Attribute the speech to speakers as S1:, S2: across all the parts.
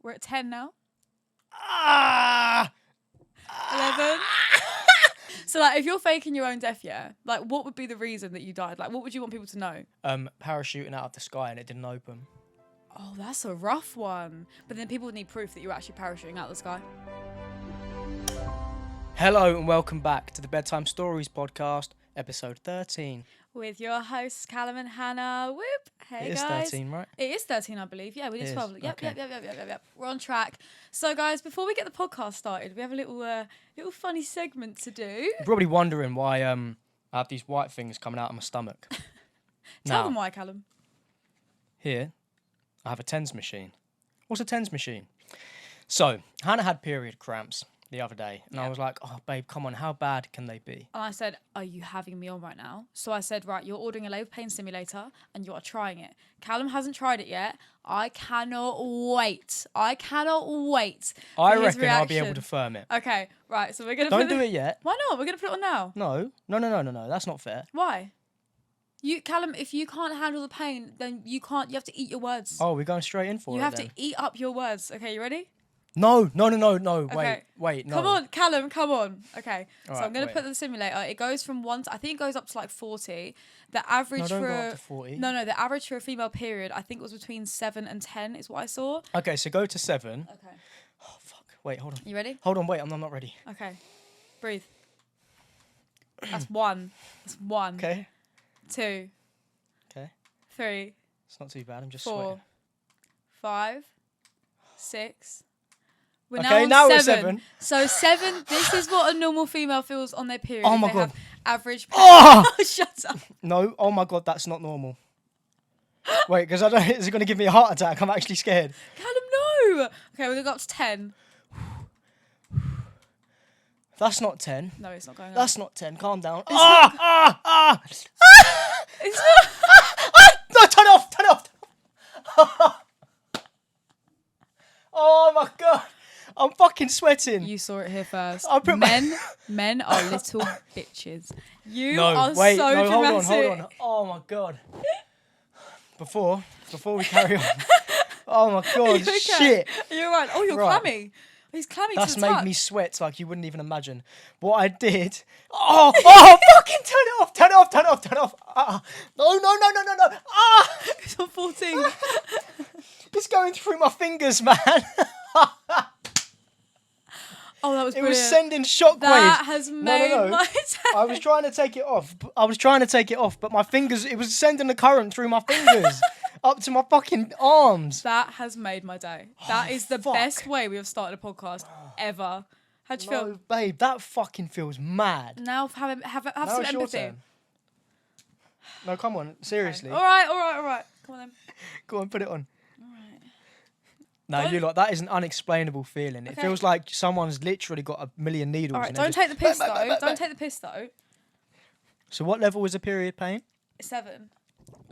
S1: We're at 10 now.
S2: 11.
S1: So, like, if you're faking your own death, yeah, like, what would be the reason that you died? Like, what would you want people to know?
S2: Parachuting out of the sky and it didn't open.
S1: Oh, that's a rough one. But then people would need proof that you're actually parachuting out of the sky.
S2: Hello and welcome back to the Bedtime Stories podcast, episode 13.
S1: With your hosts, Callum and Hannah. Whoop. Hey, guys.
S2: It is 13, right?
S1: It is 13, I believe. Yeah, we did 12. Yep. We're on track. So, guys, before we get the podcast started, we have a little funny segment to do.
S2: You're probably wondering why I have these white things coming out of my stomach.
S1: Tell them why, Callum.
S2: Here, I have a TENS machine. What's a TENS machine? So, Hannah had period cramps the other day, and I was like, oh, babe, come on, how bad can they be?
S1: And I said, are you having me on right now? So I said, right, you're ordering a labour pain simulator, and you are trying it. Callum hasn't tried it yet. I cannot wait.
S2: I reckon I'll be able to firm it.
S1: Okay, right, so we're going to
S2: Don't do it yet.
S1: Why not? We're going to put it on now.
S2: No, that's not fair.
S1: Why? Callum, if you can't handle the pain, then you have to eat your words.
S2: Oh, we're going straight in for it
S1: You have
S2: then.
S1: to eat up your words. Okay, you ready?
S2: No.
S1: Okay.
S2: Wait, no.
S1: Come on, Callum, come on. Okay,
S2: All
S1: so
S2: right,
S1: I'm going to put the simulator. It goes from I think it goes up to like 40. The average
S2: don't
S1: for
S2: go up to 40.
S1: No, the average for a female period, I think it was between 7 and 10 is what I saw.
S2: Okay, so go to 7.
S1: Okay.
S2: Oh, fuck. Wait, hold on.
S1: You ready?
S2: Hold on, wait, I'm not ready.
S1: Okay. Breathe. That's 1. That's 1.
S2: Okay.
S1: 2.
S2: Okay.
S1: 3.
S2: It's not too bad, I'm just
S1: 4.
S2: sweating.
S1: 5. 6. We're
S2: Okay,
S1: now on
S2: we're
S1: 7. So 7, this is what a normal female feels on their period.
S2: Oh
S1: if
S2: my
S1: they
S2: God.
S1: have average pain.
S2: Oh!
S1: Shut up.
S2: No, oh my God, that's not normal. Wait, because is it going to give me a heart attack? I'm actually scared.
S1: Callum, no. Okay, we're going to go up to 10.
S2: That's not 10.
S1: No, it's not going up.
S2: That's not 10. Calm down.
S1: It's not.
S2: No, turn it off. Oh my God. I'm fucking sweating.
S1: You saw it here first.
S2: I put
S1: Men are little bitches. You
S2: hold
S1: are so dramatic.
S2: on. Oh my God. Before we carry on. Oh my God,
S1: Okay.
S2: shit.
S1: You're right. Oh, you're
S2: Right.
S1: clammy. He's clammy
S2: That's
S1: to the
S2: made
S1: touch.
S2: me sweat like you wouldn't even imagine. What I did. Oh, fucking turn it off. No.
S1: It's on 14.
S2: It's going through my fingers, man.
S1: Oh, that was
S2: It
S1: brilliant.
S2: was sending shockwaves.
S1: That has made
S2: No.
S1: my day.
S2: I was trying to take it off. But my fingers, it was sending the current through my fingers up to my fucking arms.
S1: That has made my day. That is the
S2: fuck.
S1: best way we have started a podcast ever. How'd you feel?
S2: No, babe, that fucking feels mad.
S1: Now have
S2: Now
S1: some
S2: it's your
S1: empathy.
S2: turn. No, come on, seriously.
S1: All right. Come on then.
S2: Go on, put it on.
S1: Alright.
S2: No,
S1: Don't-
S2: you lot, that is an unexplainable feeling. It
S1: Okay.
S2: feels like someone's literally got a million needles.
S1: All right,
S2: and
S1: don't
S2: they're
S1: take the piss
S2: just-
S1: though. Don't take the piss though.
S2: So what level was the period pain?
S1: 7.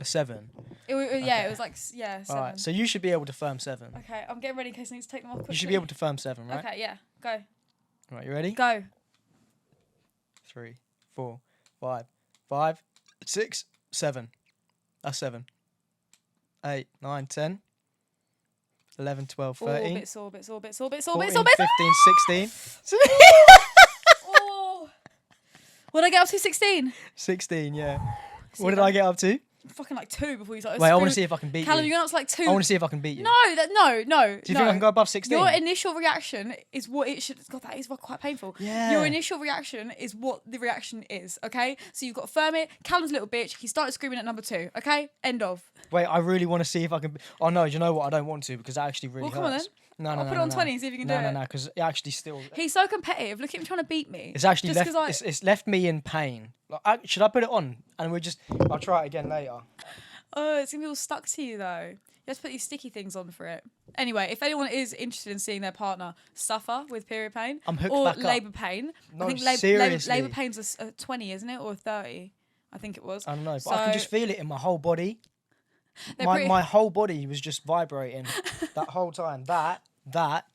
S2: A 7.
S1: It was like 7.
S2: All right, so you should be able to firm 7.
S1: Okay, I'm getting ready in case I need to take them off quickly.
S2: You should be able to firm 7, right?
S1: Okay, yeah. Go.
S2: Right, you ready?
S1: Go.
S2: 3, 4, 5, 6, 7. That's 7. 8, 9, 10, 11, 12, 13,
S1: Bit sore.
S2: 14, 15, 16.
S1: Oh. What did I get up to? 16?
S2: 16, yeah.
S1: See
S2: What did
S1: that?
S2: I get up to?
S1: Fucking like 2 before you started.
S2: Wait, I want to see if I can beat
S1: Callum,
S2: you.
S1: you're up to like 2.
S2: I want to see if I can beat you.
S1: No.
S2: Do you think I can go above 16?
S1: Your initial reaction is what it should. God, that is quite painful.
S2: Yeah.
S1: Your initial reaction is what the reaction is. Okay. So you've got to firm it. Callum's a little bitch. He started screaming at number 2. Okay. End of.
S2: Wait, I really want to see if I can. Oh no, do you know what? I don't want to because that actually really
S1: Well, come on
S2: hurts. No,
S1: I'll put it on 20 and see if you can do it.
S2: No, because it actually still.
S1: He's so competitive. Look at him trying to beat me.
S2: It's actually
S1: Just
S2: left. It's left me in pain. Like, should I put it on? And I'll try it again later.
S1: Oh, it's gonna be all stuck to you though. You have to put these sticky things on for it. Anyway, if anyone is interested in seeing their partner suffer with period pain
S2: I'm hooked
S1: or
S2: back up.
S1: labour pain,
S2: No,
S1: I think
S2: seriously.
S1: labour pain's a 20, isn't it, or 30? I think it was.
S2: I don't know, but I can just feel it in my whole body.
S1: They're
S2: My whole body was just vibrating that whole time. That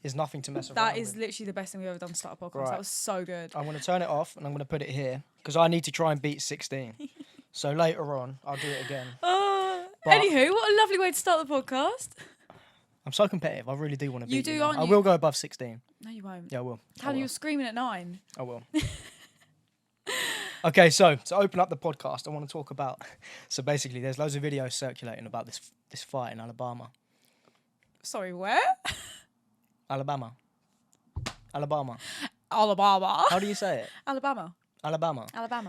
S2: is nothing to mess around
S1: That is
S2: with.
S1: literally the best thing we've ever done to start a podcast.
S2: Right.
S1: That was so good.
S2: I'm going to turn it off and I'm going to put it here because I need to try and beat 16. So later on, I'll do it again. But-
S1: Anywho, what a lovely way to start the podcast.
S2: I'm so competitive. I really do want to beat you.
S1: aren't
S2: I
S1: you?
S2: will go above 16.
S1: No, you won't.
S2: Yeah, I will.
S1: Callum, you were screaming at 9.
S2: I will. Okay, so to open up the podcast, I want to talk about. So basically, there's loads of videos circulating about this fight in Alabama.
S1: Sorry, where?
S2: Alabama.
S1: Alabama.
S2: How do you say it?
S1: Alabama.
S2: Alabama.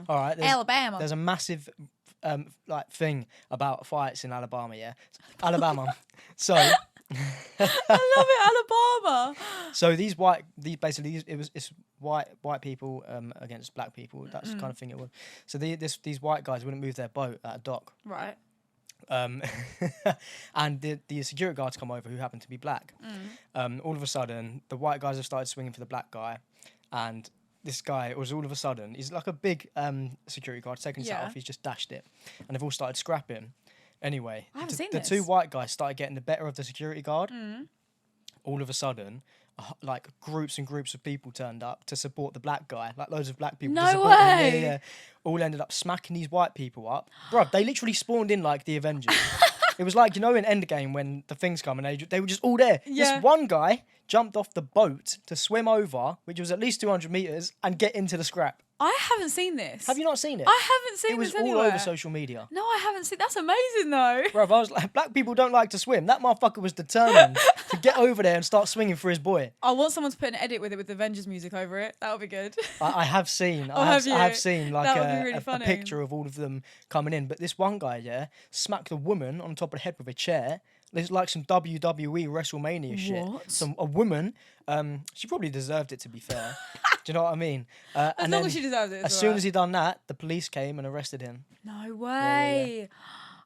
S1: All
S2: right.
S1: Alabama.
S2: There's a massive thing about fights in Alabama. Yeah, Alabama. So.
S1: I love it, Alabama.
S2: So it's white people against black people. That's the kind of thing it was. So these white guys wouldn't move their boat at a dock.
S1: Right.
S2: And the security guards come over who happen to be black. All of a sudden, the white guys have started swinging for the black guy, and this guy was all of a sudden, he's like a big security guard, taking his hat off, he's just dashed it, and they've all started scrapping. Anyway, the two white guys started getting the better of the security guard. All of a sudden, like groups and groups of people turned up to support the black guy, like loads of black people.
S1: No way!
S2: Yeah. All ended up smacking these white people up. Bruv, they literally spawned in like the Avengers. It was like, you know, in Endgame when the things come and they were just all there.
S1: Yeah.
S2: This one guy jumped off the boat to swim over, which was at least 200 metres, and get into the scrap.
S1: I haven't seen this.
S2: Have you not seen it?
S1: I haven't seen this anywhere.
S2: It was all over social media.
S1: No, I haven't seen. That's amazing though.
S2: Bruv, I was like, black people don't like to swim. That motherfucker was determined to get over there and start swinging for his boy.
S1: I want someone to put an edit with it with the Avengers music over it. That would be good.
S2: I have seen.
S1: Oh,
S2: I have seen like
S1: that would be really
S2: a
S1: funny.
S2: picture of all of them coming in. But this one guy, smacked a woman on top of the head with a chair. It's like some WWE WrestleMania shit. A woman. She probably deserved it, to be fair. Do you know what I mean?
S1: As long as she deserves it.
S2: As soon as he done that, the police came and arrested him.
S1: No way.
S2: Yeah.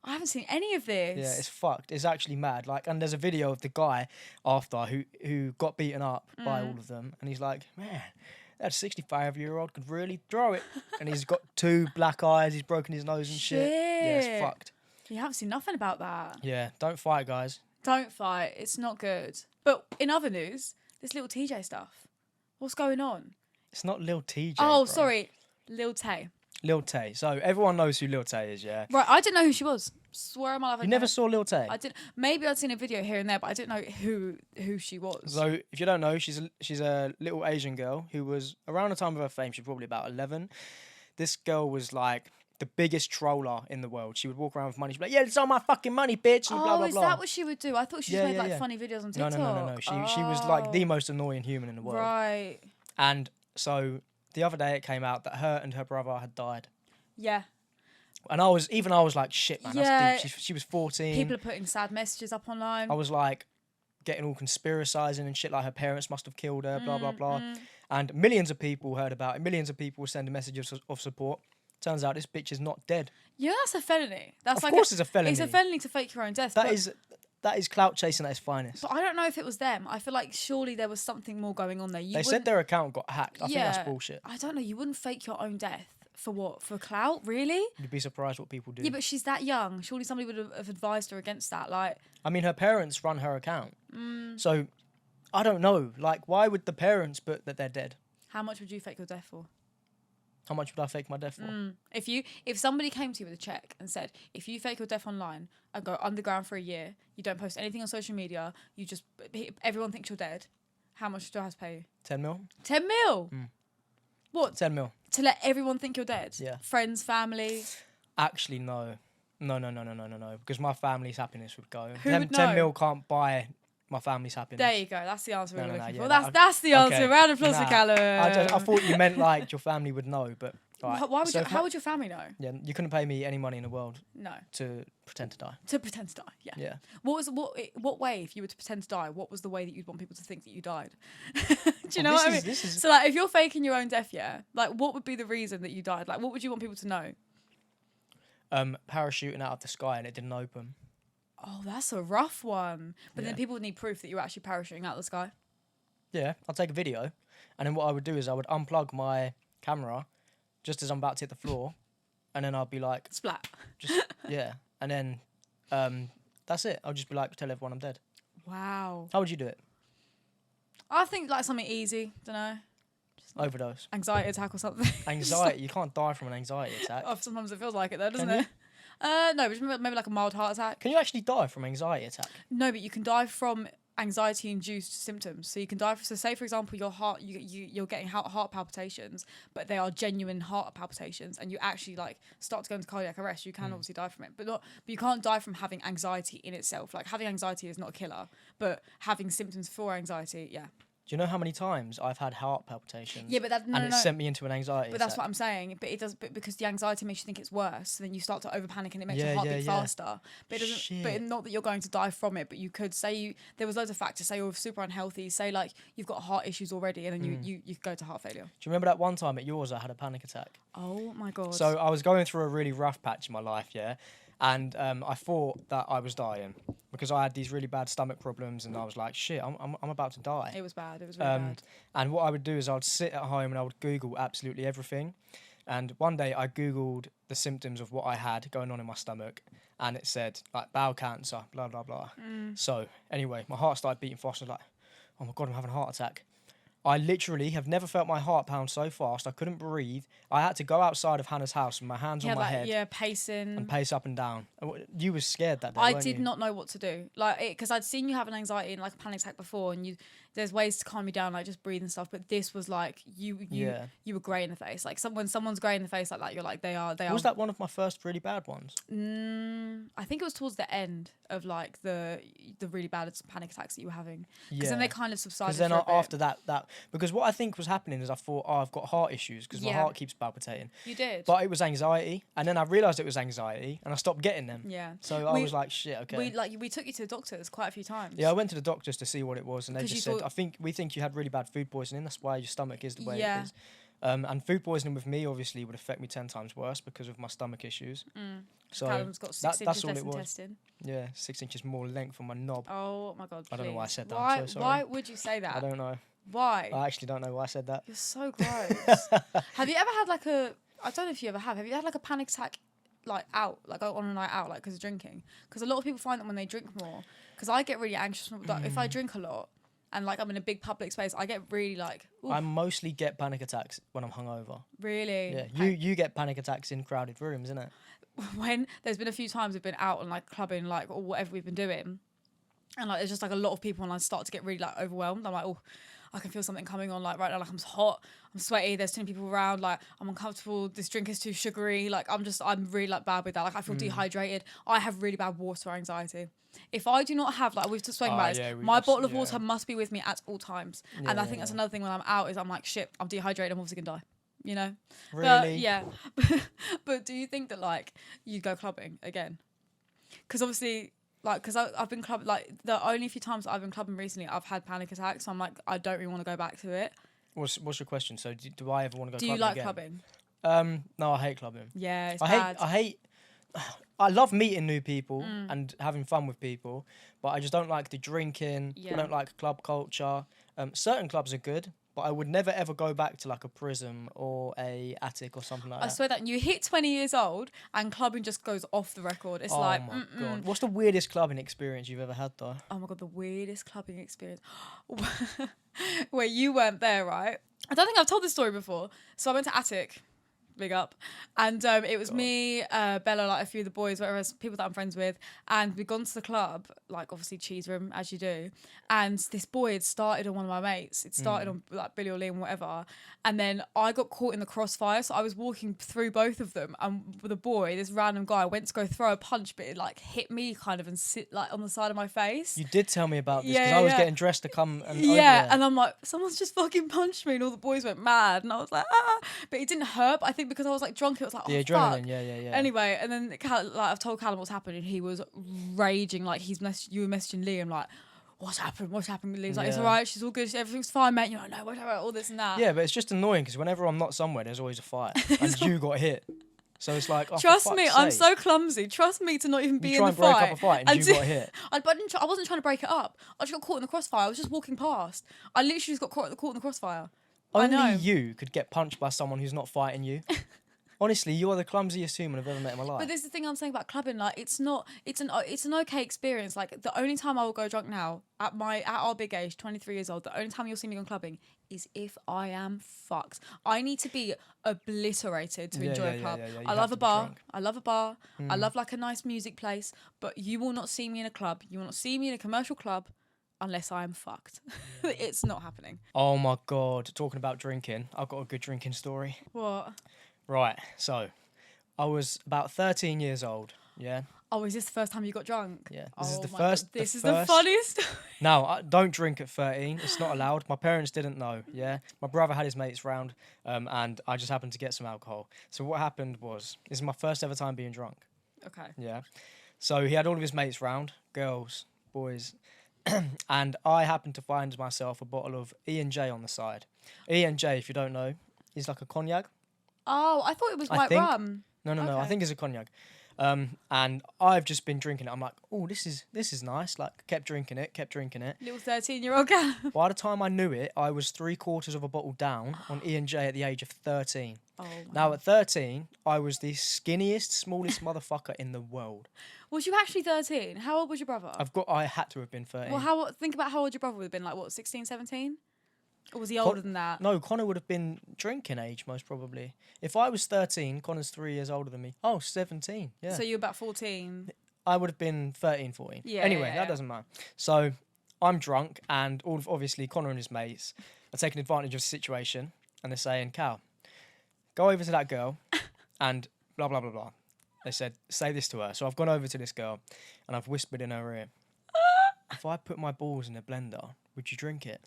S1: I haven't seen any of this.
S2: Yeah, it's fucked. It's actually mad. Like, and there's a video of the guy after who got beaten up by all of them, and he's like, man, that 65-year-old could really throw it. And he's got 2 black eyes. He's broken his nose and shit. Yeah, it's fucked.
S1: You haven't seen nothing about that.
S2: Yeah, don't fight, guys.
S1: Don't fight. It's not good. But in other news, this little TJ stuff. What's going on?
S2: It's not Lil TJ.
S1: Oh,
S2: bro.
S1: sorry. Lil Tay.
S2: Lil Tay. So everyone knows who Lil Tay is, yeah?
S1: Right, I didn't know who she was. Swear on my life.
S2: You never saw Lil Tay?
S1: I didn't. Maybe I'd seen a video here and there, but I didn't know who she was.
S2: So if you don't know, she's a little Asian girl who was around the time of her fame. She was probably about 11. This girl was like the biggest troller in the world. She would walk around with money. She'd be like, yeah, it's all my fucking money, bitch. And blah, blah,
S1: is
S2: blah.
S1: that what she would do? I thought she just made funny videos on TikTok.
S2: No. She was like the most annoying human in the world.
S1: Right.
S2: And so the other day it came out that her and her brother had died.
S1: Yeah.
S2: And I was like, shit, man, that's deep. She was 14.
S1: People are putting sad messages up online.
S2: I was like, getting all conspiracizing and shit, like her parents must have killed her, blah, blah, blah. And millions of people heard about it. Millions of people were sending messages of support. Turns out this bitch is not dead.
S1: Yeah, that's a felony. That's
S2: of course it's a felony.
S1: It's a felony to fake your own death.
S2: That is clout chasing at its finest.
S1: But I don't know if it was them. I feel like surely there was something more going on there.
S2: They said their account got hacked. I think that's bullshit.
S1: I don't know. You wouldn't fake your own death. For what? For clout? Really?
S2: You'd be surprised what people do.
S1: Yeah, but she's that young. Surely somebody would have advised her against that. Like,
S2: I mean, her parents run her account. So, I don't know. Like, why would the parents put that they're dead?
S1: How much would you fake your death for?
S2: How much would I fake my death for?
S1: If somebody came to you with a check and said, if you fake your death online and go underground for a year, you don't post anything on social media, everyone thinks you're dead, how much do I have to pay you?
S2: 10 mil?
S1: 10 mil? What?
S2: 10 mil.
S1: To let everyone think you're dead?
S2: Yeah.
S1: Friends, family?
S2: Actually, no. No. Because my family's happiness would go.
S1: Who would know?
S2: 10 mil can't buy my family's happiness.
S1: There you go. That's the answer we were looking for.
S2: Yeah,
S1: That's the answer.
S2: Okay.
S1: Round of applause for Callum.
S2: I thought you meant like your family would know, but... Right.
S1: How would your family know?
S2: Yeah, you couldn't pay me any money in the world.
S1: No.
S2: To pretend to die.
S1: To pretend to die, yeah.
S2: Yeah.
S1: What way, if you were to pretend to die, what was the way that you'd want people to think that you died? Do you know what I mean? So, like, if you're faking your own death, like, what would be the reason that you died? Like, what would you want people to know?
S2: Parachuting out of the sky and it didn't open.
S1: Oh, that's a rough one. But then people would need proof that you were actually parachuting out of the sky.
S2: Yeah, I'll take a video. And then what I would do is I would unplug my camera just as I'm about to hit the floor. And then I'll be like...
S1: Splat.
S2: Yeah. And then that's it. I'll just be like, tell everyone I'm dead.
S1: Wow.
S2: How would you do it?
S1: I think like something easy. Don't know.
S2: Overdose.
S1: Anxiety attack or something.
S2: Anxiety? You can't die from an anxiety attack.
S1: Oh, sometimes it feels like it though, doesn't it? No, but maybe like a mild heart attack.
S2: Can you actually die from anxiety attack?
S1: No, but you can die from anxiety-induced symptoms. So you can die. So say, for example, your heart, you're getting heart palpitations, but they are genuine heart palpitations, and you actually like start to go into cardiac arrest. You can obviously die from it, but you can't die from having anxiety in itself. Like having anxiety is not a killer, but having symptoms for anxiety, yeah.
S2: Do you know how many times I've had heart palpitations?
S1: Yeah, but
S2: it sent me into an anxiety
S1: But
S2: attack.
S1: that's what I'm saying. But it does, but because the anxiety makes you think it's worse, so then you start to over panic and it makes your heart beat faster. But it doesn't.
S2: Shit.
S1: But not that you're going to die from it. But you could say there was loads of factors. Say you're super unhealthy. Say like you've got heart issues already, and then you go to heart failure.
S2: Do you remember that one time at yours I had a panic attack?
S1: Oh my god.
S2: So I was going through a really rough patch in my life, yeah. And I thought that I was dying because I had these really bad stomach problems, and I was like, "Shit, I'm about to die."
S1: It was bad. It was really bad.
S2: And what I would do is I would sit at home and I would Google absolutely everything. And one day I Googled the symptoms of what I had going on in my stomach, and it said like bowel cancer, blah blah blah. So anyway, my heart started beating fast. I was like, "Oh my god, I'm having a heart attack." I literally have never felt my heart pound so fast. I couldn't breathe. I had to go outside of Hannah's house with my hands on my head.
S1: Yeah, pacing.
S2: And pace up and down. You were scared that day,
S1: I
S2: weren't
S1: did
S2: you?
S1: not know what to do. Like, because I'd seen you have an anxiety and like a panic attack before, and there's ways to calm you down, like just breathe and stuff. But this was like you were grey in the face. Like when someone's grey in the face like that, you're like they are.
S2: Was that one of my first really bad ones?
S1: I think it was towards the end of like the really bad panic attacks that you were having. Because then they kind of subsided.
S2: Because then after that, because what I think was happening is I thought, I've got heart issues because my heart keeps palpitating.
S1: You did.
S2: But it was anxiety, and then I realised it was anxiety, and I stopped getting them.
S1: Yeah.
S2: So I was like, shit, okay.
S1: We took you to the doctors quite a few times.
S2: Yeah, I went to the doctors to see what it was, and they just said, we think you had really bad food poisoning. That's why your stomach is the way it is. And food poisoning with me obviously would affect me 10 times worse because of my stomach issues. So
S1: Callum's got 6 inches less
S2: was.
S1: intestine.
S2: Yeah, 6 inches more length on my knob.
S1: Oh my god! Please.
S2: I don't know why I said that.
S1: Why?
S2: I'm so sorry.
S1: Why would you say that?
S2: I don't know.
S1: Why?
S2: I actually don't know why I said that.
S1: You're so gross. Have you ever had like I don't know if you ever have. Have you had like a panic attack, like out, like on a night out, like because of drinking? Because a lot of people find that when they drink more. Because I get really anxious if I drink a lot. And like I'm in a big public space, I get really like. Oof.
S2: I mostly get panic attacks when I'm hungover.
S1: Really?
S2: Yeah, you get panic attacks in crowded rooms, innit?
S1: When there's been a few times we've been out and like clubbing, like or whatever we've been doing, and like there's just like a lot of people, and I start to get really like overwhelmed. I'm like, oh, I can feel something coming on like right now. Like I'm hot, I'm sweaty. There's too many people around. Like I'm uncomfortable. This drink is too sugary. Like I'm really like bad with that. Like I feel dehydrated. I have really bad water anxiety. If I do not have, like we've just spoken about this, my bottle of water must be with me at all times. And I think that's another thing when I'm out is I'm like, shit, I'm dehydrated, I'm obviously gonna die. You know?
S2: Really?
S1: Yeah. But do you think that like you'd go clubbing again? Because obviously, like, because I've been clubbing, like the only few times I've been clubbing recently, I've had panic attacks. So I'm like, I don't really want to go back to it.
S2: What's your question? So do I ever want to go clubbing again? Do
S1: you like clubbing?
S2: No, I hate clubbing.
S1: Yeah, it's bad.
S2: I love meeting new people and having fun with people, but I just don't like the drinking. I don't like club culture. Certain clubs are good, but I would never ever go back to like a Prism or a Attic or something like that.
S1: I swear that you hit 20 years old and clubbing just goes off the record. It's like,
S2: oh my god, what's the weirdest clubbing experience you've ever had though?
S1: Oh my god, the weirdest clubbing experience where you weren't there, right? I don't think I've told this story before. So I went to Attic. Big up. And it was me, Bella, like a few of the boys, whatever, people that I'm friends with. And we'd gone to the club, like obviously cheese room, as you do. And this boy had started on one of my mates. It started on like Billy or Liam, whatever. And then I got caught in the crossfire. So I was walking through both of them. And the boy, this random guy, went to go throw a punch, but it like hit me kind of and sit like on the side of my face.
S2: You did tell me about this because I was getting dressed to come and over
S1: yeah,
S2: there.
S1: and I'm like, someone's just fucking punched me, and all the boys went mad, and I was like, ah, but it didn't hurt. But I think because I was like drunk, it was like, oh,
S2: the adrenaline,
S1: fuck.
S2: yeah.
S1: Anyway, and then I've told Callum what's happened, and he was raging, like you were messaging Liam, like, what's happened? Liam's like, it's all right, she's all good, everything's fine, mate. You're like, no, whatever, all this and that.
S2: Yeah, but it's just annoying because whenever I'm not somewhere, there's always a fight, and you got hit. So it's like, oh,
S1: trust me, I'm so clumsy. Trust me to not even be in the fight.
S2: You try and break up a fight and you got hit.
S1: I wasn't trying to break it up. I just got caught in the crossfire. I was just walking past. I literally just got caught in the crossfire.
S2: Only you could get punched by someone who's not fighting you. Honestly, you are the clumsiest human I've ever met in my life.
S1: But this is the thing I'm saying about clubbing. Like, it's an okay experience. Like, the only time I will go drunk now at our big age, 23 years old, the only time you'll see me going clubbing is if I am fucked. I need to be obliterated to enjoy a club.
S2: You
S1: I
S2: have
S1: love
S2: to
S1: a
S2: be
S1: bar.
S2: drunk.
S1: I love a bar. I love like a nice music place. But you will not see me in a club. You will not see me in a commercial club unless I am fucked. It's not happening.
S2: Oh my God. Talking about drinking, I've got a good drinking story.
S1: What?
S2: Right. So, I was about 13 years old. Yeah.
S1: Oh, is this the first time you got drunk?
S2: Yeah.
S1: Oh
S2: This is the
S1: my
S2: first.
S1: God, this is the funniest.
S2: No, I don't drink at 13. It's not allowed. My parents didn't know. Yeah. My brother had his mates round, and I just happened to get some alcohol. So what happened was, this is my first ever time being drunk.
S1: Okay.
S2: Yeah. So he had all of his mates round, girls, boys, and I happened to find myself a bottle of E&J on the side. E&J, if you don't know, is like a cognac.
S1: Oh, I thought it was
S2: I
S1: white
S2: think-
S1: rum.
S2: No, I
S1: Okay.
S2: think it's a cognac. And I've just been drinking it. I'm like, oh, this is nice. Like, kept drinking it.
S1: Little 13-year-old Callum.
S2: By the time I knew it, I was 3/4 of a bottle down on E&J at the age of 13.
S1: Oh, my
S2: Now,
S1: God.
S2: at 13, I was the skinniest, smallest motherfucker in the world.
S1: Was you actually 13? How old was your brother?
S2: I had to have been 13.
S1: Well, think about how old your brother would have been. Like, what, 16, 17? Or was he older than that?
S2: No, Connor would have been drinking age, most probably. If I was 13, Connor's 3 years older than me. Oh, 17, yeah.
S1: So you were about 14.
S2: I would have been 13, 14.
S1: Yeah,
S2: Anyway,
S1: yeah,
S2: that
S1: yeah.
S2: doesn't matter. So, I'm drunk, and obviously Connor and his mates are taking advantage of the situation, and they're saying, Cal, go over to that girl, and blah, blah, blah, blah. They said, say this to her. So I've gone over to this girl, and I've whispered in her ear, if I put my balls in a blender, would you drink it?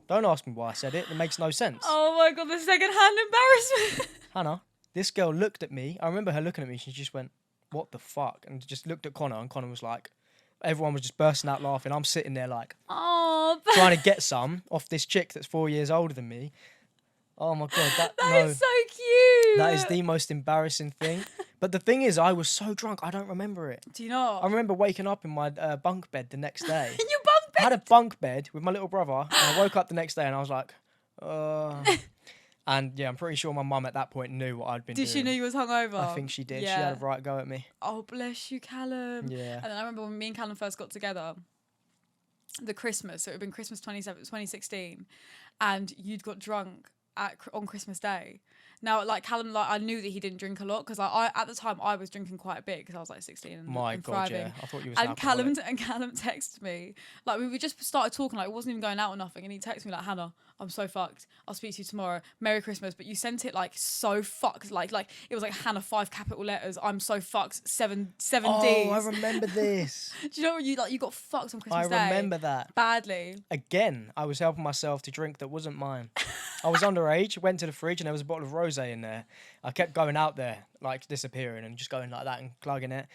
S2: Don't ask me why I said it. It makes no sense.
S1: Oh my God, the second-hand embarrassment.
S2: Hannah, this girl looked at me. I remember her looking at me. She just went, what the fuck? And just looked at Connor, and Connor was like, everyone was just bursting out laughing. I'm sitting there like,
S1: Oh,
S2: trying to get some off this chick that's 4 years older than me. Oh my God.
S1: that is so cute.
S2: That is the most embarrassing thing. But the thing is, I was so drunk, I don't remember it.
S1: Do you not?
S2: I remember waking up in my bunk bed the next day.
S1: In your bunk
S2: I
S1: bed?
S2: had a bunk bed with my little brother, and I woke up the next day and I was like, and yeah, I'm pretty sure my mum at that point knew what I'd been doing.
S1: Did she know you was hungover?
S2: I think she did.
S1: Yeah.
S2: She had a right go at me.
S1: Oh, bless you, Callum.
S2: Yeah.
S1: And then I remember when me and Callum first got together, the Christmas, so it had been Christmas 2016, and you'd got drunk on Christmas Day. Now, like, Callum, like, I knew that he didn't drink a lot, because I at the time I was drinking quite a bit, because I was like 16 and,
S2: My
S1: and
S2: God,
S1: thriving.
S2: yeah. I thought you was an
S1: And
S2: alcoholic.
S1: Callum texted me, like, we just started talking, like, it wasn't even going out or nothing, and he texted me like, Hannah, I'm so fucked. I'll speak to you tomorrow. Merry Christmas. But you sent it like so fucked, like it was like Hannah 5 capital letters. I'm so fucked 7 D's.
S2: Oh, I remember this.
S1: Do you know when you got fucked on Christmas Day?
S2: I remember that.
S1: Badly.
S2: Again, I was helping myself to drink that wasn't mine. I was underage, went to the fridge, and there was a bottle of rosé in there. I kept going out there, like disappearing and just going like that and plugging it.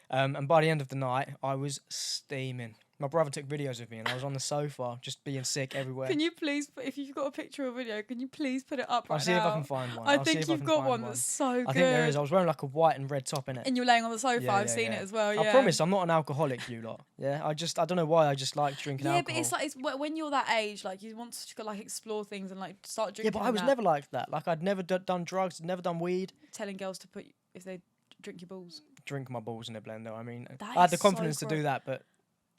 S2: And by the end of the night, I was steaming. My brother took videos of me, and I was on the sofa, just being sick everywhere.
S1: Can you please, if you've got a picture or video, can you please put it up right now?
S2: I'll see if I can find one.
S1: I
S2: I'll see
S1: think
S2: if I
S1: you've
S2: can
S1: got
S2: find
S1: one that's so good.
S2: I think there is. I was wearing like a white and red top in it.
S1: And you're laying on the sofa.
S2: Yeah,
S1: I've
S2: yeah,
S1: seen
S2: yeah.
S1: it as well. Yeah.
S2: I promise, I'm not an alcoholic, you lot. Yeah, I don't know why I just like drinking
S1: Yeah,
S2: alcohol.
S1: but it's like when you're that age, like you want to like explore things and like start drinking.
S2: Yeah, but I was never like that. Like I'd never done drugs, never done weed.
S1: telling girls to put if they drink your balls.
S2: Drink my balls in a blender. I mean,
S1: That
S2: I had
S1: is
S2: the confidence
S1: so
S2: to do that, but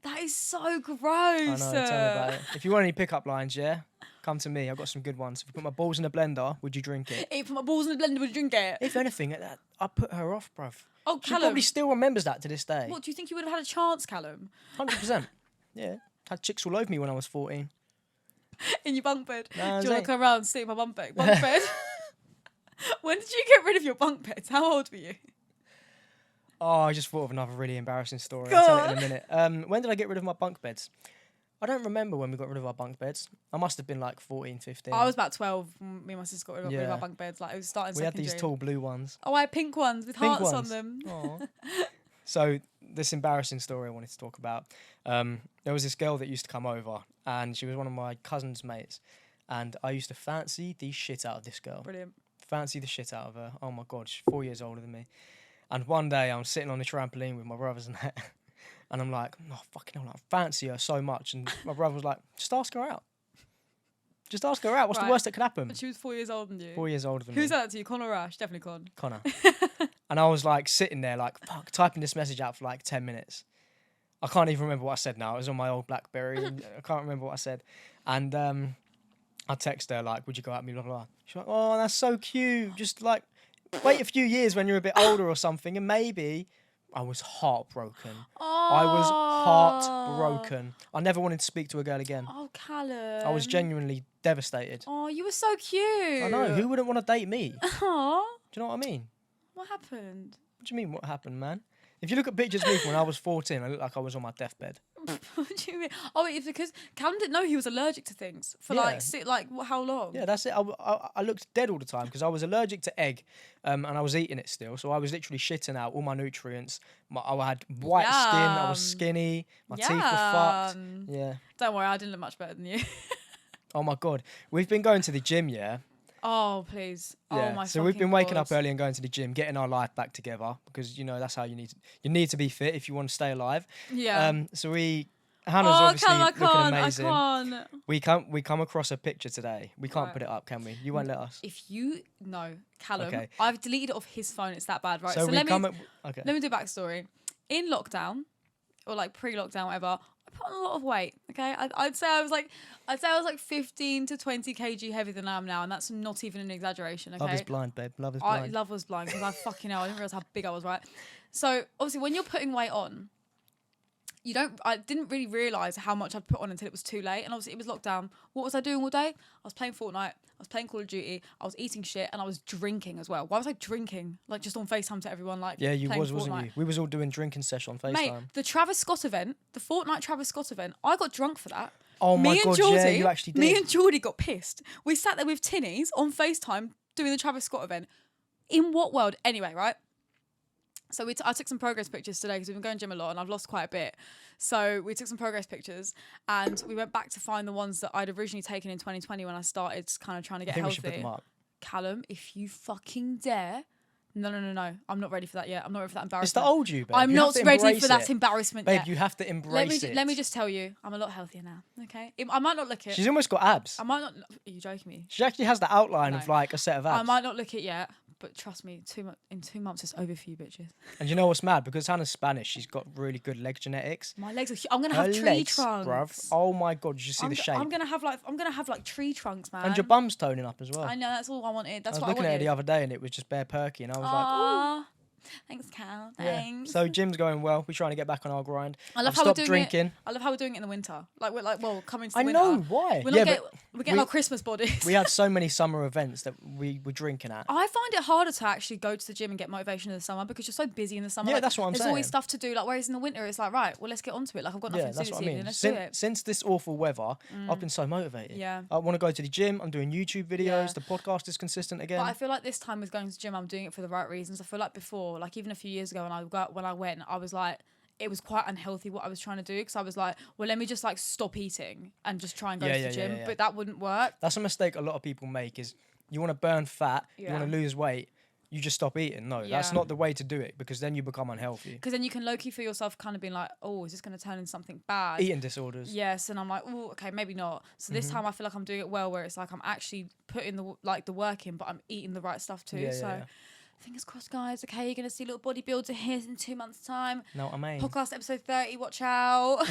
S1: That is so gross.
S2: I know. Tell me about it. If you want any pickup lines, yeah, come to me. I've got some good ones. If you put my balls in a blender, would you drink it?
S1: If you put my balls in the blender, would you drink it?
S2: If anything, I put her off, bruv.
S1: Oh,
S2: She
S1: Callum.
S2: probably still remembers that to this day.
S1: What, do you think you would have had a chance, Callum?
S2: 100%. Yeah. Had chicks all over me when I was 14.
S1: In your bunk bed?
S2: No,
S1: Do you want
S2: it
S1: to come around and sleep in my bunk bed? When did you get rid of your bunk beds? How old were you?
S2: Oh, I just thought of another really embarrassing story.
S1: Go
S2: I'll tell it
S1: on.
S2: in a minute. When did I get rid of my bunk beds? I don't remember when we got rid of our bunk beds. I must have been like 14, 15.
S1: I was about 12 when me and my sister got rid of
S2: Yeah.
S1: our bunk beds. Like, it was starting
S2: We had
S1: secondary.
S2: these tall blue ones.
S1: Oh, I had pink ones with
S2: Pink
S1: hearts
S2: ones.
S1: on them.
S2: Aw. So this embarrassing story I wanted to talk about. There was this girl that used to come over, and she was one of my cousin's mates, and I used to fancy the shit out of this girl.
S1: Brilliant.
S2: Fancy the shit out of her. Oh my God, she's 4 years older than me. And one day I'm sitting on the trampoline with my brothers and that, and I'm like, oh fucking hell, I fancy her so much. And my brother was like, just ask her out. Just ask her out. What's the worst that could happen?
S1: But she was 4 years older than you.
S2: 4 years older than me.
S1: Who said that to you? Con or Rash? Definitely Con.
S2: Connor. And I was like sitting there like, fuck, typing this message out for like 10 minutes. I can't even remember what I said now. It was on my old BlackBerry. And I can't remember what I said. And I text her like, would you go out with me, blah, blah, blah. She's like, oh, that's so cute. Just like, wait a few years when you're a bit older or something and maybe... I was heartbroken.
S1: Oh.
S2: I was heartbroken. I never wanted to speak to a girl again.
S1: Oh, Callum.
S2: I was genuinely devastated.
S1: Oh, you were so cute.
S2: I know. Who wouldn't want to date me?
S1: Aww.
S2: Do you know what I mean?
S1: What happened?
S2: What do you mean, what happened, man? If you look at pictures of me from when I was 14, I look like I was on my deathbed.
S1: What do you mean? Oh, it's because Callum didn't know he was allergic to things for how long?
S2: Yeah, that's it. I looked dead all the time because I was allergic to egg, and I was eating it still. So I was literally shitting out all my nutrients. I had white skin. I was skinny. My teeth were fucked. Yeah.
S1: Don't worry, I didn't look much better than you.
S2: Oh my God, we've been going to the gym, yeah.
S1: Oh please.
S2: Yeah.
S1: Oh my.
S2: So we've been waking up early and going to the gym, getting our life back together because that's how you need to be fit if you want to stay alive.
S1: Yeah.
S2: So Hannah's obviously
S1: Callum,
S2: looking amazing.
S1: I can't.
S2: We come across a picture today. We can't put it up, can we? You won't let us.
S1: If you know Callum,
S2: Okay.
S1: I've deleted it off his phone. It's that bad, right?
S2: So
S1: let me do a backstory. In lockdown, or like pre-lockdown, whatever, I put on a lot of weight. Okay, I'd say I was like 15 to 20 kg heavier than I am now, and that's not even an exaggeration. Okay,
S2: Love is blind, babe. Love is blind.
S1: Love was blind because I fucking know. I didn't realize how big I was. Right. So obviously, when you're putting weight on, I didn't really realise how much I'd put on until it was too late. And obviously it was lockdown. What was I doing all day? I was playing Fortnite, I was playing Call of Duty, I was eating shit, and I was drinking as well. Why was I drinking? Like just on FaceTime to everyone, like
S2: yeah, you
S1: wasn't
S2: you? We was all doing drinking session on FaceTime.
S1: Mate, the Travis Scott event, the Fortnite Travis Scott event, I got drunk for that.
S2: Oh my God, yeah, you actually did.
S1: Me and Geordie got pissed. We sat there with tinnies on FaceTime doing the Travis Scott event. In what world? Anyway, right? So I took some progress pictures today because we've been going gym a lot and I've lost quite a bit. So we took some progress pictures and we went back to find the ones that I'd originally taken in 2020 when I started kind of trying to get healthy.
S2: We should put them up.
S1: Callum, if you fucking dare. No. I'm not ready for that yet. I'm not ready for that embarrassment.
S2: It's the old you, babe.
S1: I'm not ready for that embarrassment
S2: babe,
S1: yet.
S2: you have to embrace it.
S1: Let me just tell you, I'm a lot healthier now, okay? I might not look it.
S2: She's almost got abs.
S1: I might not... Are you joking me?
S2: She actually has the outline of like a set of abs.
S1: I might not look it yet. But trust me, in 2 months it's over for you bitches.
S2: And you know what's mad? Because Hannah's Spanish, she's got really good leg genetics.
S1: My legs are I'm gonna have tree trunks.
S2: Bruv. Oh my God, did you see the shape?
S1: I'm gonna have like tree trunks, man.
S2: And your bum's toning up as well.
S1: I know, that's all I wanted. That's
S2: I was
S1: what
S2: looking
S1: I wanted.
S2: at it the other day and it was just bare perky and I was like, ooh.
S1: Thanks, Cal.
S2: Yeah.
S1: Thanks.
S2: So gym's going well. We're trying to get back on our grind.
S1: I love how we're doing it. I love how we're doing it in the winter. Coming to the winter.
S2: I know why.
S1: We're getting our Christmas bodies.
S2: We had so many summer events that we were drinking at.
S1: I find it harder to actually go to the gym and get motivation in the summer because you're so busy in the summer.
S2: Yeah, that's what I'm saying.
S1: There's always stuff to do. Like whereas in the winter, it's like right, well let's get onto it. Like I've got nothing to do this evening. Let's do it.
S2: Since this awful weather, I've been so motivated.
S1: Yeah.
S2: I want to go to the gym. I'm doing YouTube videos. Yeah. The podcast is consistent again.
S1: But I feel like this time with going to the gym, I'm doing it for the right reasons. I feel like before, like even a few years ago when I went, I was like, it was quite unhealthy what I was trying to do because I was like, well, let me just like stop eating and just try and go to the gym. But that wouldn't work.
S2: That's a mistake a lot of people make is you want to burn fat, you want to lose weight, you just stop eating. No, that's not the way to do it because then you become unhealthy.
S1: Because then you can low-key feel yourself kind of being like, oh, is this going to turn into something bad?
S2: Eating disorders.
S1: Yes, and I'm like, oh, okay, maybe not. So this time I feel like I'm doing it well where it's like I'm actually putting the work in, but I'm eating the right stuff too. Fingers crossed, guys. Okay, you're gonna see little bodybuilder here in 2 months' time.
S2: Know what I mean?
S1: Podcast episode 30. Watch out.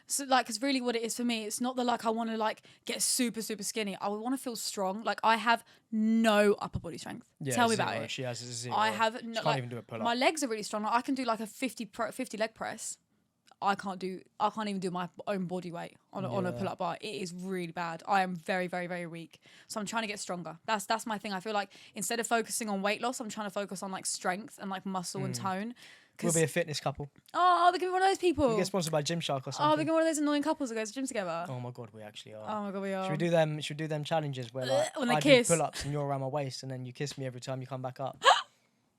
S1: So, like, because really, what it is for me, it's not that like I want to like get super super skinny. I want to feel strong. Like I have no upper body strength.
S2: Yeah,
S1: Tell me about it.
S2: She has zero.
S1: I have
S2: no. She can't even do a pull up.
S1: My legs are really strong. Like, I can do like a 50 leg press. I can't even do my own body weight on a pull-up bar. It is really bad. I am very, very, very weak. So I'm trying to get stronger. That's my thing. I feel like instead of focusing on weight loss, I'm trying to focus on like strength and like muscle and tone.
S2: We'll be a fitness couple.
S1: Oh, they're gonna be one of those people.
S2: We get sponsored by Gymshark or something.
S1: Oh, they're gonna be one of those annoying couples that go to gym together.
S2: Oh my God, we actually are.
S1: Oh my God, we are.
S2: Should we do them challenges where like
S1: when they
S2: I
S1: kiss?
S2: do pull-ups and you're around my waist and then you kiss me every time you come back up?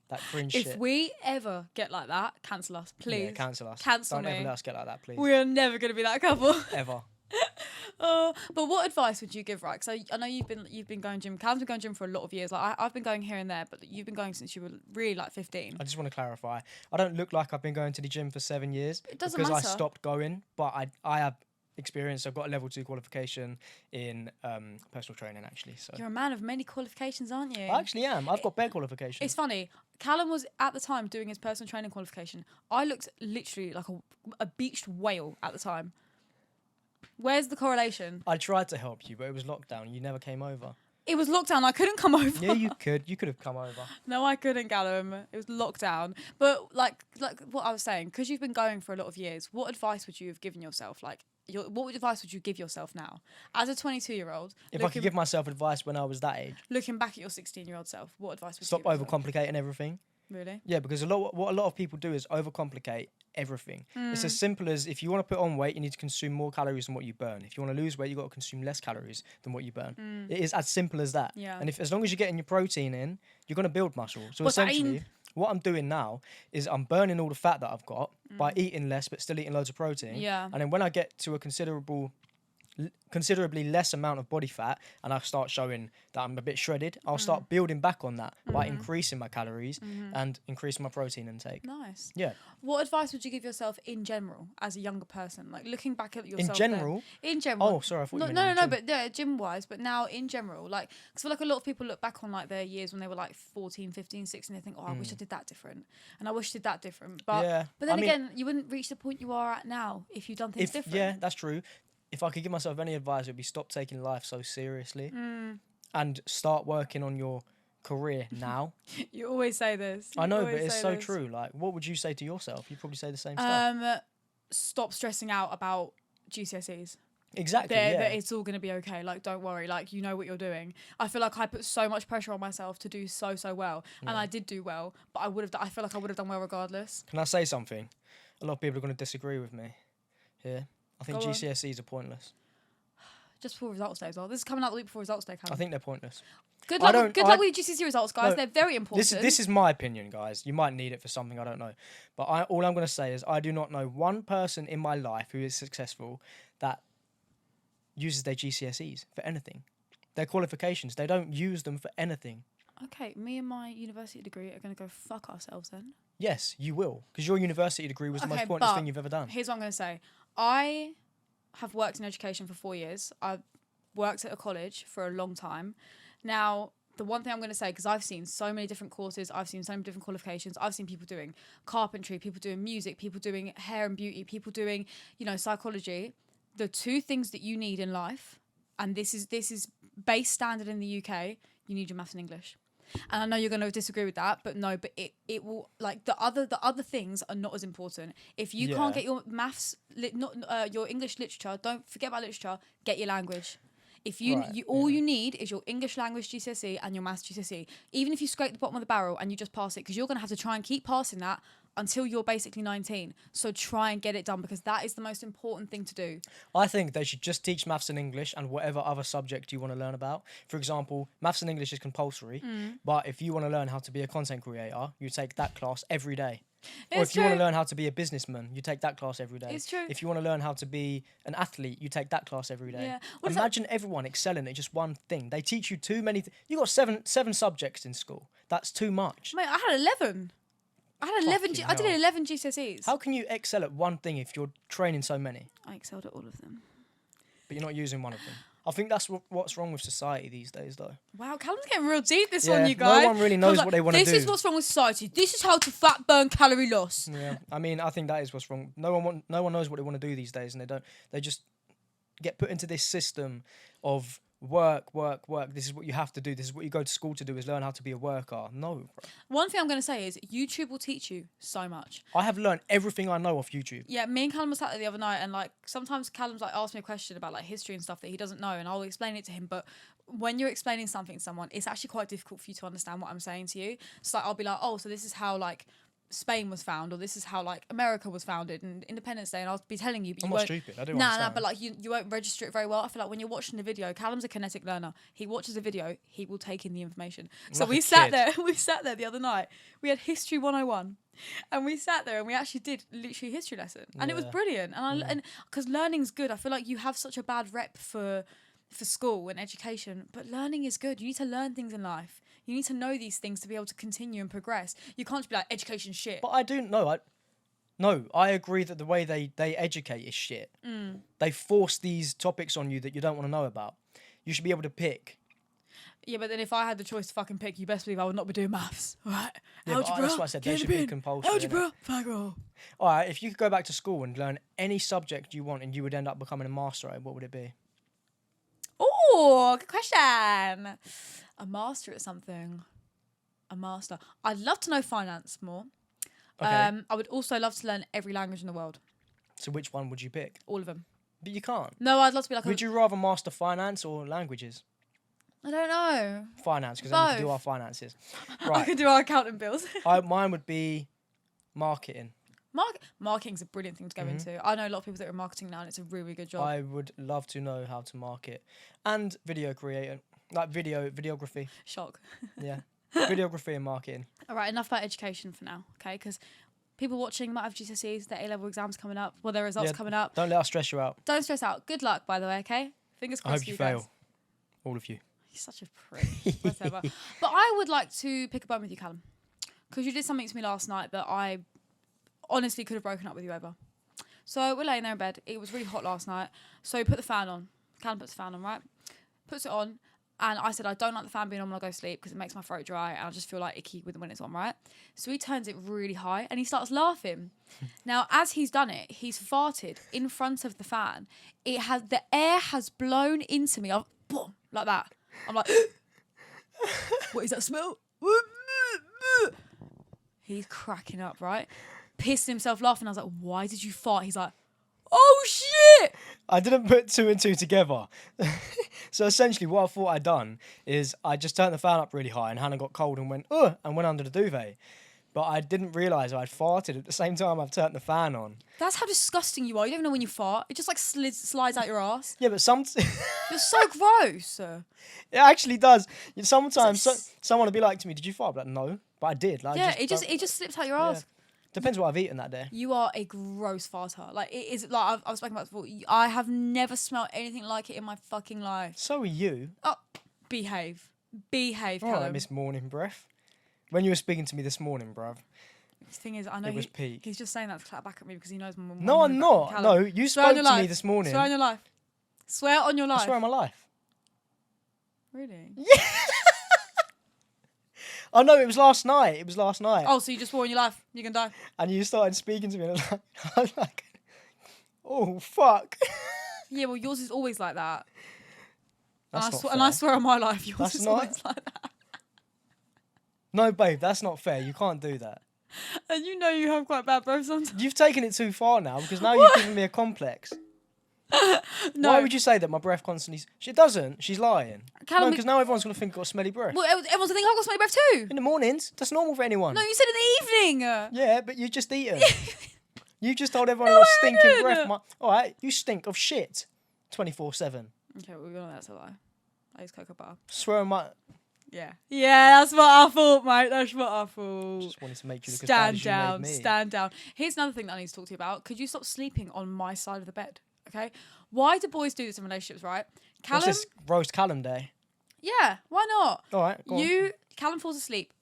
S2: That cringe shit.
S1: If we ever get like that, cancel us, please.
S2: Yeah, cancel us.
S1: Don't
S2: ever let us get like that, please.
S1: We are never going to be that couple.
S2: Ever.
S1: But what advice would you give, right? So I know you've been going gym. Callum's been going gym for a lot of years. Like I've been going here and there, but you've been going since you were really like 15.
S2: I just want to clarify. I don't look like I've been going to the gym for 7 years.
S1: It doesn't
S2: because
S1: matter.
S2: I stopped going, but I have experience. I've got a level 2 qualification in personal training, actually. So
S1: You're a man of many qualifications, aren't you?
S2: I actually am. I've got bare qualifications.
S1: It's funny. Callum was at the time doing his personal training qualification. I looked literally like a beached whale at the time. Where's the correlation?
S2: I tried to help you, but it was lockdown. You never came over.
S1: It was lockdown. I couldn't come over.
S2: Yeah, you could. You could have come over.
S1: No, I couldn't, Callum. It was lockdown. But like what I was saying, because you've been going for a lot of years, what advice would you have given yourself? Like, what advice would you give yourself now, as a 22-year-old?
S2: If I could give myself advice when I was that age,
S1: looking back at your 16-year-old self, what advice would
S2: stop
S1: you give yourself?
S2: overcomplicating everything.
S1: Really?
S2: Yeah, because what a lot of people do is overcomplicate everything. It's as simple as, if you want to put on weight, you need to consume more calories than what you burn. If you want to lose weight, you got to consume less calories than what you burn. It is as simple as that.
S1: Yeah.
S2: And as long as you're getting your protein in, you're going to build muscle. So essentially, what I'm doing now is I'm burning all the fat that I've got by eating less, but still eating loads of protein.
S1: Yeah.
S2: And then when I get to a considerably less amount of body fat and I start showing that I'm a bit shredded, I'll start building back on that by increasing my calories and increasing my protein intake.
S1: Nice.
S2: Yeah.
S1: What advice would you give yourself in general as a younger person? Like, looking back at yourself.
S2: In general?
S1: In general.
S2: Oh, sorry, I thought you meant
S1: No, but gym-wise, but now in general. Like, because I feel like a lot of people look back on, like, their years when they were, like, 14, 15, 16, they think, oh, I wish I did that different. And I wish I did that different. But,
S2: yeah.
S1: but then again, you wouldn't reach the point you are at now if you'd done things different.
S2: Yeah, that's true. If I could give myself any advice, it would be stop taking life so seriously and start working on your career now.
S1: You always say this.
S2: I know, but it's so true. Like, what would you say to yourself? You'd probably say the same stuff.
S1: Stop stressing out about GCSEs.
S2: Exactly.
S1: That it's all going to be okay. Like, don't worry. Like, you know what you're doing. I feel like I put so much pressure on myself to do so well, and I did do well. But I feel like I would have done well regardless.
S2: Can I say something? A lot of people are going to disagree with me here. I think GCSEs are pointless.
S1: Just before results day as well. This is coming out the week before results day, Callum.
S2: I think they're pointless.
S1: Good luck with your GCSE results, guys.
S2: No,
S1: they're very important.
S2: This is my opinion, guys. You might need it for something, I don't know. But all I'm going to say is I do not know one person in my life who is successful that uses their GCSEs for anything. Their qualifications, they don't use them for anything.
S1: Okay, me and my university degree are going to go fuck ourselves then.
S2: Yes, you will. Because your university degree was the most pointless thing you've ever done.
S1: Here's what I'm going to say. I have worked in education for 4 years. I've worked at a college for a long time. Now, the one thing I'm going to say, because I've seen so many different courses, I've seen so many different qualifications, I've seen people doing carpentry, people doing music, people doing hair and beauty, people doing, psychology. The two things that you need in life, and this is base standard in the UK, you need your maths and English. And I know you're going to disagree with that, but no, but it will, like, the other things are not as important. If you can't get your maths, your English literature, don't forget about literature, get your language. If you need is your English language GCSE and your maths GCSE. Even if you scrape the bottom of the barrel and you just pass it, because you're going to have to try and keep passing that until you're basically 19. So try and get it done, because that is the most important thing to do.
S2: I think they should just teach maths and English and whatever other subject you want to learn about. For example, maths and English is compulsory, but if you want to learn how to be a content creator, you take that class every day. Or if you want to learn how to be a businessman, you take that class every day.
S1: It's true.
S2: If you want to learn how to be an athlete, you take that class every day.
S1: Yeah.
S2: Imagine everyone excelling at just one thing. They teach you too many. You got seven subjects in school. That's too much.
S1: Mate, I had 11. I did 11 GCSEs.
S2: How can you excel at one thing if you're training so many?
S1: I excelled at all of them.
S2: But you're not using one of them. I think that's what's wrong with society these days, though.
S1: Wow, Callum's getting real deep on you guys.
S2: No one really knows what they want to do.
S1: This is what's wrong with society. This is how to fat burn calorie loss.
S2: Yeah, I mean, I think that is what's wrong. No one knows what they want to do these days, and they just get put into this system of work. This is what you have to do. This is what you go to school to do, is learn how to be a worker. No, bro.
S1: One thing I'm going to say is YouTube will teach you so much.
S2: I have learned everything I know off YouTube.
S1: Yeah, me and Callum were sat there the other night, and like sometimes Callum's like asked me a question about like history and stuff that he doesn't know, and I'll explain it to him. But when you're explaining something to someone, it's actually quite difficult for you to understand what I'm saying to you. So like, I'll be like, oh, so this is how like Spain was found, or this is how like America was founded and Independence Day, and I'll be telling you, but
S2: I'm
S1: you
S2: not
S1: won't.
S2: Stupid. I don't understand.
S1: But like you won't register it very well. I feel like when you're watching the video, Callum's a kinetic learner. He watches a video, he will take in the information. So we sat there the other night. We had History 101, and we sat there and we actually did literally a history lesson, and it was brilliant. And because learning's good. I feel like you have such a bad rep for school and education, but learning is good. You need to learn things in life. You need to know these things to be able to continue and progress. You can't just be like, education shit.
S2: But I do know. No, I agree that the way they educate is shit. They force these topics on you that you don't want to know about. You should be able to pick.
S1: Yeah, but then if I had the choice to fucking pick, you best believe I would not be doing maths. Right?
S2: Yeah,
S1: Algebra,
S2: that's what I said. They should be compulsory.
S1: Algebra, Pythagore.
S2: All right, if you could go back to school and learn any subject you want and you would end up becoming a master at it, what would it be?
S1: Oh, good question. A master at something. A master. I'd love to know finance more.
S2: Okay.
S1: I would also love to learn every language in the world.
S2: So which one would you pick?
S1: All of them.
S2: But you can't.
S1: No, I'd love to be like
S2: Would you rather master finance or languages?
S1: I don't know.
S2: Finance, because then we can do our finances.
S1: I
S2: Right.
S1: could do our accounting bills.
S2: Mine would be marketing.
S1: Marketing's a brilliant thing to go into. I know a lot of people that are in marketing now, and it's a really good job.
S2: I would love to know how to market. And video creator. Like videography.
S1: Shock.
S2: Yeah. Videography and marketing.
S1: All right, enough about education for now, okay? Because people watching might have GCSEs, their A-level exams coming up, well, their results coming up.
S2: Don't let us stress you out.
S1: Don't stress out. Good luck, by the way, okay? Fingers crossed.
S2: I hope you fail.
S1: Guys.
S2: All of you.
S1: You're such a prick. Whatever. But I would like to pick a bone with you, Callum, because you did something to me last night that I honestly could have broken up with you over. So we're laying there in bed. It was really hot last night. So he put the fan on. Callum puts the fan on, right? Puts it on. And I said, I don't like the fan being on when I go to sleep because it makes my throat dry and I just feel like icky when it's on, right? So he turns it really high and he starts laughing. Now, as he's done it, he's farted in front of the fan. The air has blown into me. Boom, like that. I'm like, what is that smell? He's cracking up, right? Pissing himself laughing. I was like, why did you fart? He's like, oh shit!
S2: I didn't put two and two together. So essentially what I thought I'd done is I just turned the fan up really high and Hannah got cold and went, ugh, and went under the duvet. But I didn't realise I'd farted at the same time I've turned the fan on.
S1: That's how disgusting you are. You don't know when you fart. It just like slides out your ass.
S2: Yeah, but
S1: You're so gross.
S2: It actually does. Sometimes someone will be like to me, did you fart? I'll be like, no, but I did. Like,
S1: yeah, it just slips out your ass.
S2: Yeah. Depends what I've eaten that day.
S1: You are a gross farter. Like, it is, like, I've spoken about this before. I have never smelled anything like it in my fucking life.
S2: So are you.
S1: Oh, behave. Behave,
S2: All
S1: Callum.
S2: right, Miss Morning Breath. When you were speaking to me this morning, bruv.
S1: The thing is, I know
S2: it was peak.
S1: He's just saying that to clap back at me because he knows my
S2: No, I'm not. No, you spoke to me this morning.
S1: Swear on your life. Swear on your life.
S2: I swear on my life.
S1: Really?
S2: Yeah. Oh no, it was last night.
S1: Oh, so you just swore on your life. You can die.
S2: And you started speaking to me and I was like, oh, fuck.
S1: Yeah, well, yours is always like that.
S2: And
S1: I swear on my life, yours
S2: that's
S1: is
S2: not...
S1: always like that.
S2: No, babe, that's not fair. You can't do that.
S1: And you know you have quite bad breath sometimes.
S2: You've taken it too far now because now you've given me a complex.
S1: No.
S2: Why would you say that my breath constantly... She doesn't. She's lying.
S1: Callum,
S2: No, because now everyone's going to think I've got smelly breath.
S1: Well, everyone's going to think I've got smelly breath too.
S2: In the mornings, that's normal for anyone.
S1: No, you said in the evening.
S2: Yeah, but you just eaten. You just told everyone I got stinking breath. All right, you stink of shit 24/7.
S1: Okay, well, we know that's a lie. I use cocoa butter.
S2: Swear on my...
S1: Yeah. Yeah, that's what I thought, mate. That's what I thought.
S2: Just wanted to make you look as bad as you made me.
S1: Stand down. Here's another thing that I need to talk to you about. Could you stop sleeping on my side of the bed? Okay? Why do boys do this in relationships, right? Callum...
S2: What's this roast Callum day?
S1: Yeah, why not?
S2: All right, go on.
S1: Callum falls asleep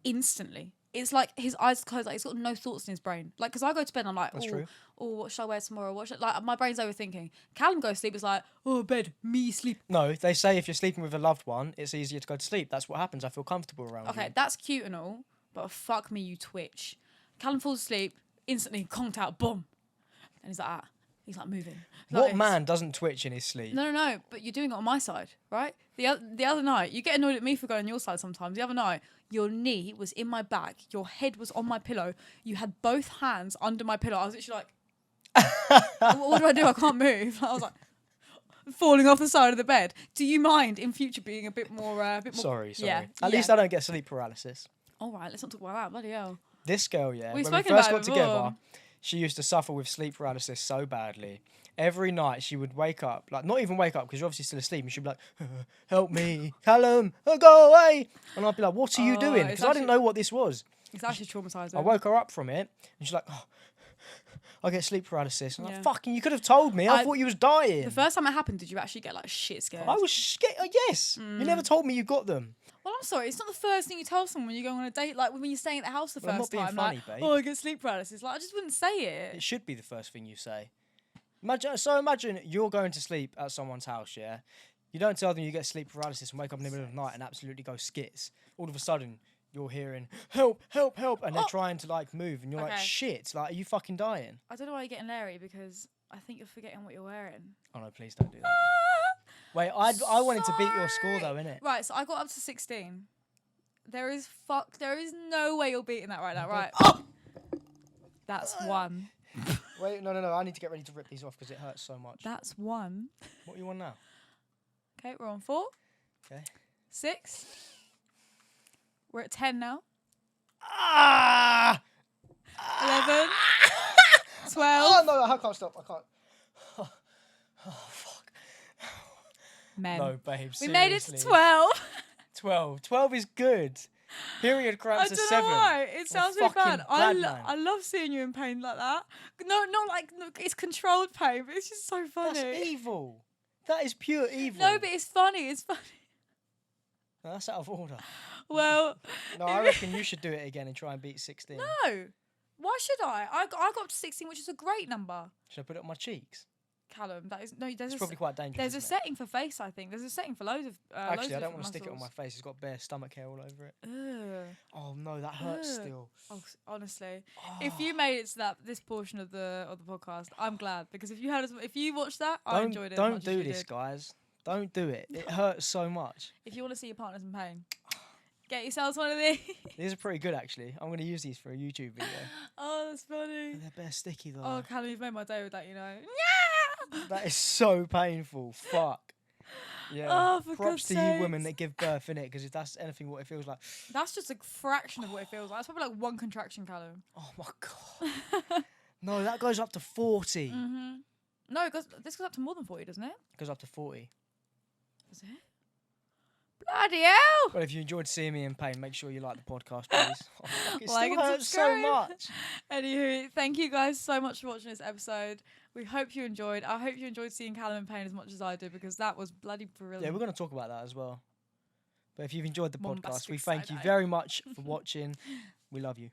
S1: instantly. It's like his eyes closed, like he's got no thoughts in his brain. Like, because I go to bed and I'm like, what should I wear tomorrow? Like, my brain's overthinking. Callum goes to sleep, it's like, oh, bed, me sleep.
S2: No, they say if you're sleeping with a loved one, it's easier to go to sleep. That's what happens. I feel comfortable around you.
S1: Okay, that's cute and all, but fuck me, you twitch. Callum falls asleep, instantly conked out, boom. And he's like, he's like moving.
S2: What man doesn't twitch in his sleep?
S1: No, but you're doing it on my side, right? The other night, you get annoyed at me for going on your side sometimes. The other night, your knee was in my back, your head was on my pillow, you had both hands under my pillow. I was literally like, what do? I can't move. I was like, falling off the side of the bed. Do you mind in future being a bit more...
S2: Sorry.
S1: Yeah,
S2: At least I don't get sleep paralysis.
S1: All right, let's not talk about that. Bloody hell.
S2: This girl, yeah,
S1: We've
S2: when we
S1: spoken
S2: first
S1: about
S2: got
S1: it
S2: together, she used to suffer with sleep paralysis so badly. Every night she would wake up, like not even wake up because you're obviously still asleep, and she'd be like, help me, Callum, go away. And I'd be like, what are you doing? Because I didn't know what this was.
S1: It's actually traumatising.
S2: I woke her up from it and she's like, I get sleep paralysis. I'm
S1: Yeah.
S2: like, fucking, you could have told me. I thought you was dying.
S1: The first time it happened, did you actually get like shit scared?
S2: I was scared. Yes. You never told me you got them.
S1: Well, I'm sorry. It's not the first thing you tell someone when you go on a date. Like when you're staying at the house the
S2: Well, I'm
S1: first
S2: not being
S1: time.
S2: funny,
S1: Like,
S2: babe.
S1: oh, I get sleep paralysis. Like I just wouldn't say it.
S2: It should be the first thing you say. Imagine you're going to sleep at someone's house, yeah? You don't tell them you get sleep paralysis and wake up in the middle of the night and absolutely go skits. All of a sudden, you're hearing, help, help, help, and they're trying to, like, move, and you're like, shit, like, are you fucking dying?
S1: I don't know why you're getting Larry, because I think you're forgetting what you're wearing.
S2: Oh, no, please don't do that. Wait, I wanted to beat your score, though, innit?
S1: Right, so I got up to 16. There is no way you're beating that right now, right? That's 1.
S2: Wait, no, I need to get ready to rip these off because it hurts so much.
S1: That's 1.
S2: What do you want now?
S1: Okay, we're on 4.
S2: Okay.
S1: 6. We're at 10 now. 11. 12.
S2: Oh, no, I can't stop. I can't. Oh, fuck.
S1: Men.
S2: No, babe, seriously.
S1: We made it to 12.
S2: 12. 12 is good. Period cramps
S1: I
S2: are
S1: don't
S2: 7.
S1: know why. It sounds really bad. I
S2: I
S1: love seeing you in pain like that. No, not like it's controlled pain, but it's just so funny.
S2: That's evil. That is pure evil.
S1: No, but it's funny. It's funny.
S2: No, that's out of order.
S1: Well,
S2: No, I reckon you should do it again and try and beat 16.
S1: no. Why should I? I got up to 16, which is a great number.
S2: Should I put it on my cheeks?
S1: Callum, that is no. There's
S2: It's probably quite dangerous.
S1: There's a
S2: isn't it?
S1: setting for face. I think there's a setting for loads of.
S2: Actually,
S1: loads
S2: I don't
S1: of
S2: want to stick it on my
S1: muscles.
S2: face. It's got bare stomach hair all over it.
S1: Ugh.
S2: Oh no, that hurts
S1: Ugh.
S2: still.
S1: Oh, honestly,
S2: Oh.
S1: if you made it to this portion of the podcast, I'm glad, because if you watched that, I enjoyed it.
S2: Don't
S1: as much
S2: do
S1: as you
S2: this,
S1: did.
S2: guys. Don't do it. It hurts so much.
S1: If you want to see your partners in pain, get yourselves one of these.
S2: These are pretty good, actually. I'm going to use these for a YouTube video.
S1: Oh, that's funny.
S2: They're bare sticky though.
S1: Oh, Callum, you've made my day with that.
S2: That is so painful. Fuck. Yeah.
S1: Oh, for
S2: Props
S1: God's
S2: to you women
S1: sakes.
S2: that give birth in it, because if that's anything what it feels like.
S1: That's just a fraction of what it feels like. That's probably like 1 contraction, Callum.
S2: Oh my god. No, that goes up to 40.
S1: No, this goes up to more than 40, doesn't it?
S2: It goes up to 40.
S1: Does it? Bloody hell!
S2: Well, if you enjoyed seeing me in pain, make sure you like the podcast, please. Oh, fuck, it
S1: Like
S2: still
S1: and
S2: hurts so
S1: subscribe.
S2: much.
S1: Anywho, thank you guys so much for watching this episode. We hope you enjoyed. I hope you enjoyed seeing Callum in pain as much as I did, because that was bloody brilliant.
S2: Yeah, we're going to talk about that as well. But if you've enjoyed the podcast, we
S1: Bombastic
S2: thank you
S1: side-eye.
S2: very much for watching. We love you.